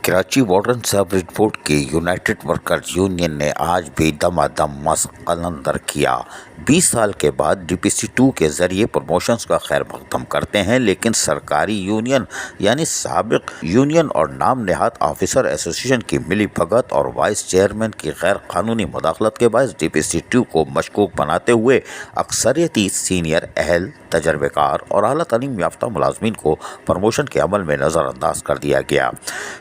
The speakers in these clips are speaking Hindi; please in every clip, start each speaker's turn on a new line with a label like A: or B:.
A: Karachi water and sewerage board की यूनाइटेड वर्कर्स यूनियन ने आज भी दमादम मशक कलंदर किया। 20 साल के बाद DPC2 के जरिए प्रमोशंस का खैर मकदम करते हैं, लेकिन सरकारी यूनियन यानी साबिक यूनियन और नाम नेहाद ऑफिसर एसोसिएशन की मिली भगत और वाइस चेयरमैन की गैर कानूनी मुदाखलत के बायस DPC2 को मशकूक बनाते हुए अक्सरियती सीनियर अहल तजर्बेकार और आला तालीम याफ्ता मुलाजमीन को प्रमोशन के अमल में नज़रअंदाज कर दिया गया।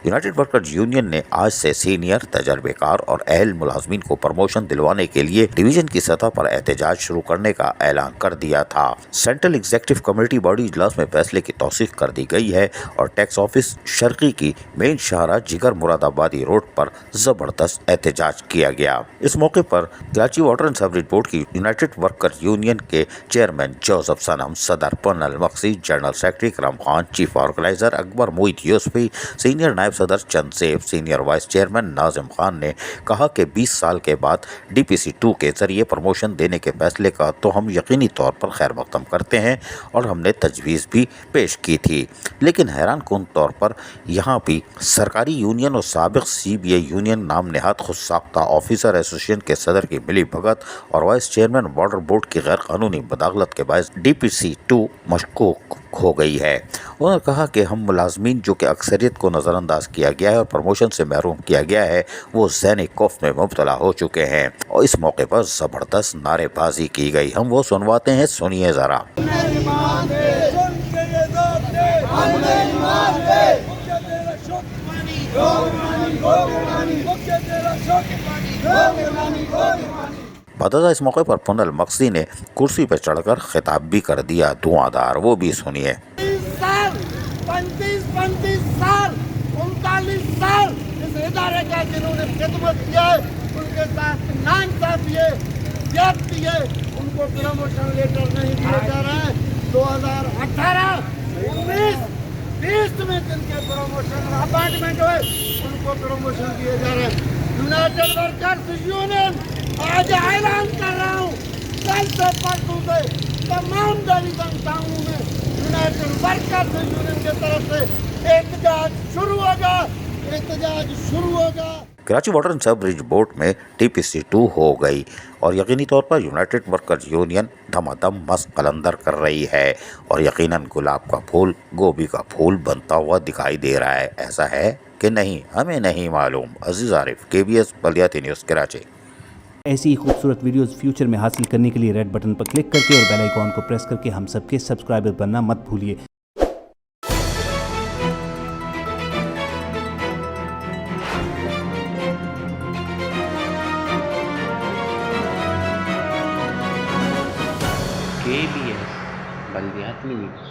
A: यूनाइटेड वर्कर्स यूनियन ने आज से सीनियर तजर्बेकार और अहल मुलाजमीन को प्रमोशन दिलवाने के लिए डिवीजन की सतह पर एहतजाज शुरू करने का ऐलान कर दिया था। सेंट्रल एग्जीक्यूटिव कमेटी बॉडी इजलास में फैसले की तौसीक कर दी गई है और टैक्स ऑफिस शर्की की मेन शाहरा जिगर मुरादाबादी रोड पर जबरदस्त एहतजाज किया गया। इस मौके पर Karachi water and sewerage board की यूनाइटेड वर्कर्स यूनियन के चेयरमैन जोसेफ सनम, सदर पन्नल मक्सी, general secretary Karam Khan, chief organiser Akbar Mohit Yousufi, senior नायब सदर चंदसेब, senior vice chairman Nazim Khan ने कहा कि 20 साल के बाद DPC2 के जरिए प्रमोशन देने के फैसले का तो हम यकीनी तौर पर खैर मकदम करते हैं और हमने तजवीज़ भी पेश की थी, लेकिन हैरान कुन तौर पर यहाँ भी सरकारी यूनियन और साबिक CBA यूनियन नाम नेहाद खुद साख्ता ऑफिसर एसोसिएशन के सदर की मिली भगत और वाइस चेयरमैन वाटर बोर्ड की गैर कानूनी मुदाखलत के बायस DPC2 मशकूक हो गई है। उन्होंने कहा कि हम मुलाजमीन जो कि अक्सरियत को नज़रअंदाज किया गया है और प्रमोशन से महरूम किया गया है, वो ज़हनी खौफ में मुब्तला हो चुके हैं और इस मौके पर ज़बरदस्त नारेबाजी की गई। हम वो सुनवाते हैं, सुनिए ज़रा। बता इस मौके पर पन्नल मक्सी ने कुर्सी पर चढ़कर खिताब भी कर दिया धुआंधार, वो भी सुनिए।
B: 35 साल 39 साल इस इदारे का जिन्होंने खिदमत किया है, उनके साथ नाइंसाफी है, ज्यादती है, उनको प्रमोशन लेटर नहीं दिए जा रहे हैं। 2018, 19, 20 में जिनके प्रमोशन अपॉइंटमेंट हुए उनको प्रमोशन दिए जा रहे हैं। यूनाइटेड वर्कर्स यूनियन आज ऐलान कर रहा हूँ, कल से परसों से तमाम डिवीजन टाउनों में यूनाइटेड वर्कर्स यूनियन की तरफ से एहतजाज शुरू होगा।
A: Karachi water and sewerage board में DPC2 हो गई और यकीनी तौर पर यूनाइटेड वर्कर्स यूनियन धमाधम मस्त कलंदर कर रही है और यकीनन गुलाब का फूल गोभी का फूल बनता हुआ दिखाई दे रहा है। ऐसा है कि नहीं, हमें नहीं मालूम। अजीज आरिफ, KBS बलियाती न्यूज़, कराची।
C: ऐसी ही खूबसूरत वीडियोस फ्यूचर में हासिल करने के लिए रेड बटन पर क्लिक करके और बेल आइकॉन को प्रेस करके हम सबके सब्सक्राइबर बनना मत भूलिए।
D: KBS बलियाती न्यूज़।